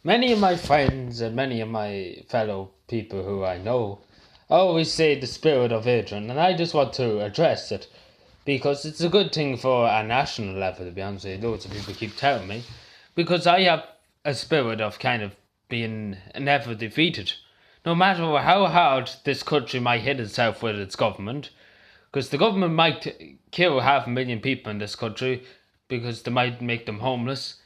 Many of my friends and many of my fellow people who I know always say the spirit of Adrian, and I just want to address it because it's a good thing for a national level, to be honest with you. Loads of people keep telling me because I have a spirit of kind of being never defeated. No matter how hard this country might hit itself with its government, because the government might kill 500,000 people in this country because they might make them homeless.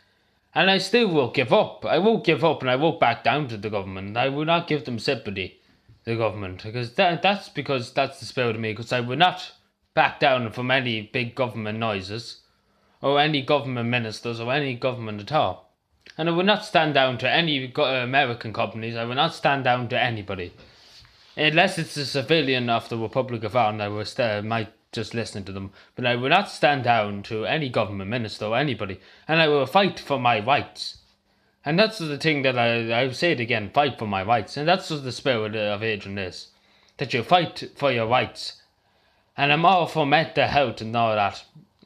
And I still won't give up. I won't give up and I won't back down to the government. I will not give them sympathy, the government, because that's the spirit of me, because I will not back down from any big government noises or any government ministers or any government at all. And I will not stand down to any American companies. I will not stand down to anybody. Unless it's a civilian of the Republic of Ireland, I might just listen to them. But I will not stand down to any government minister or anybody. And I will fight for my rights. And that's the thing that I say it again, fight for my rights. And that's what the spirit of Adrian is. That you fight for your rights. And I'm all for mental health and all that.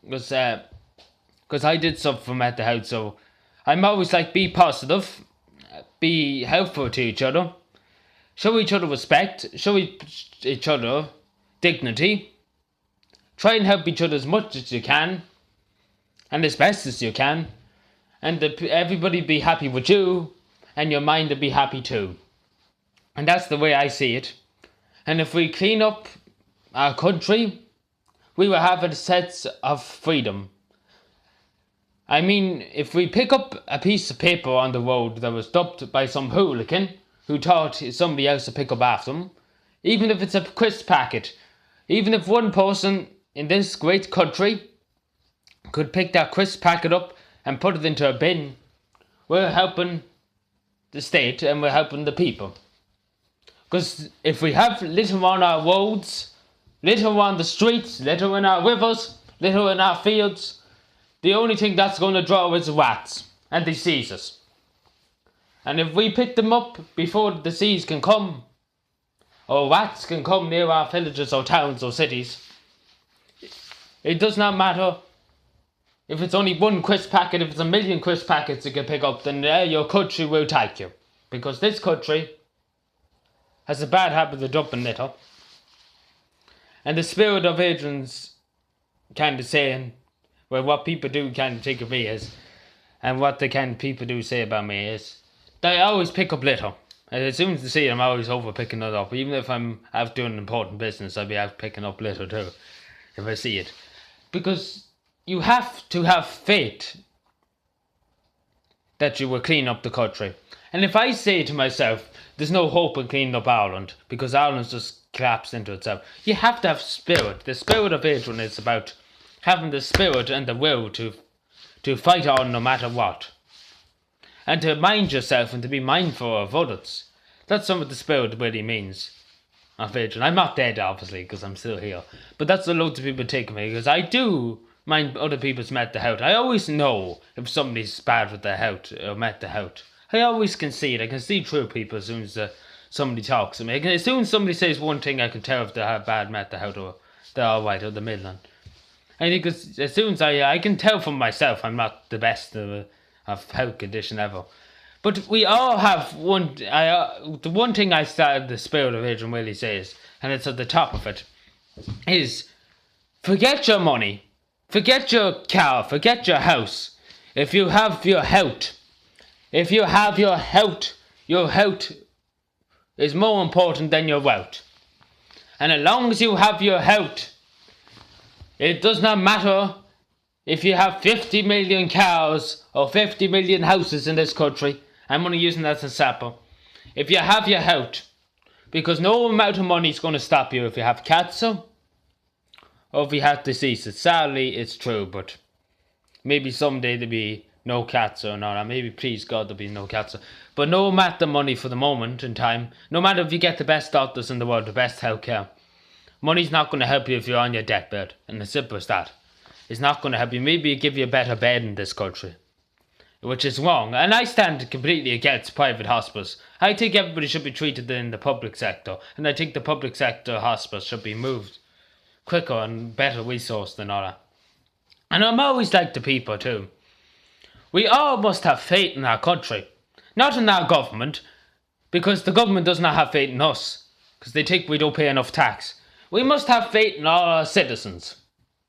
Because I did suffer from mental health, so I'm always like, be positive, be helpful to each other, show each other respect, show each other dignity, try and help each other as much as you can, and as best as you can, and everybody be happy with you, and your mind will be happy too. And that's the way I see it. And if we clean up our country, we will have a sense of freedom. I mean, if we pick up a piece of paper on the road that was dumped by some hooligan who taught somebody else to pick up after them, even if it's a crisp packet, even if one person in this great country could pick that crisp packet up and put it into a bin, we're helping the state and we're helping the people. Because if we have litter on our roads, litter on the streets, litter in our rivers, litter in our fields, the only thing that's going to draw is rats and diseases. And if we pick them up before the disease can come, or rats can come near our villages or towns or cities, it does not matter if it's only one crisp packet. If it's 1,000,000 crisp packets you can pick up, then your country will take you. Because this country has a bad habit of dumping litter. And the spirit of Adrian's kind of saying, well, what people do kind of think of me is, and what the kind of people do say about me is, they always pick up litter. And as soon as they see it, I'm always over picking it up. Even if I'm out doing important business, I'll be out picking up litter too, if I see it. Because you have to have faith that you will clean up the country. And if I say to myself, there's no hope in cleaning up Ireland, because Ireland's just collapsed into itself, you have to have spirit. The spirit of Adrian is about having the spirit and the will to fight on no matter what. And to mind yourself and to be mindful of others. That's what the spirit really means of Adrian. I'm not dead, obviously, because I'm still here. But that's what loads of people take of me, because I do mind other people's mental health. I always know if somebody's bad with their health or mental health. I always can see it. I can see through people as soon as somebody talks to me. As soon as somebody says one thing, I can tell if they have bad mental health or they're alright or the middle. I think as soon as I can tell from myself I'm not the best of health condition ever. But we all have one. The one thing I started the spirit of Adrian really says, and it's at the top of it, is forget your money, forget your car, forget your house. If you have your health, your health is more important than your wealth. And as long as you have your health, it does not matter if you have 50 million cars or 50 million houses in this country. I'm only using that as a sample. If you have your health, because no amount of money is going to stop you if you have cancer or if you have diseases. Sadly, it's true, but maybe someday there'll be no cancer and all that. Maybe, please God, there'll be no cancer. But no matter the money for the moment in time, no matter if you get the best doctors in the world, the best healthcare, money's not going to help you if you're on your deathbed, and as simple as that. It's not going to help you. Maybe give you a better bed in this country, which is wrong. And I stand completely against private hospitals. I think everybody should be treated in the public sector, and I think the public sector hospitals should be moved quicker and better resourced than all that. And I'm always like the people too. We all must have faith in our country. Not in our government, because the government does not have faith in us, because they think we don't pay enough tax. We must have faith in all our citizens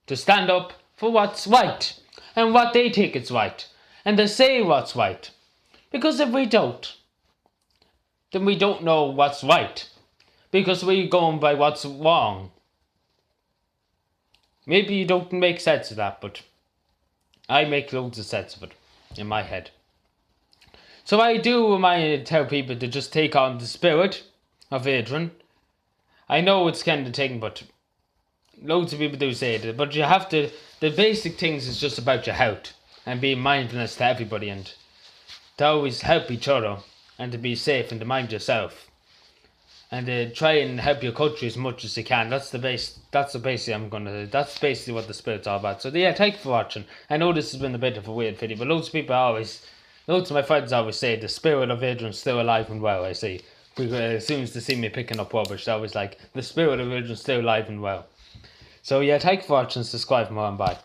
to stand up for what's right and what they think is right, and to say what's right. Because if we don't, then we don't know what's right, because we're going by what's wrong. Maybe you don't make sense of that, but I make loads of sense of it in my head. So I do tell people to just take on the spirit of Adrian. I know it's kind of thing, but loads of people do say it. But you have to, the basic things is just about your health and being mindfulness to everybody and to always help each other and to be safe and to mind yourself. And try and help your country as much as you can. That's basically what the spirit's all about. So yeah, thank you for watching. I know this has been a bit of a weird video, but loads of my friends always say the spirit of Adrian's still alive and well. I see. As soon as they see me picking up rubbish, they're always like, the spirit of Adrian's still alive and well. So yeah, thank you for watching, subscribe for more and bye.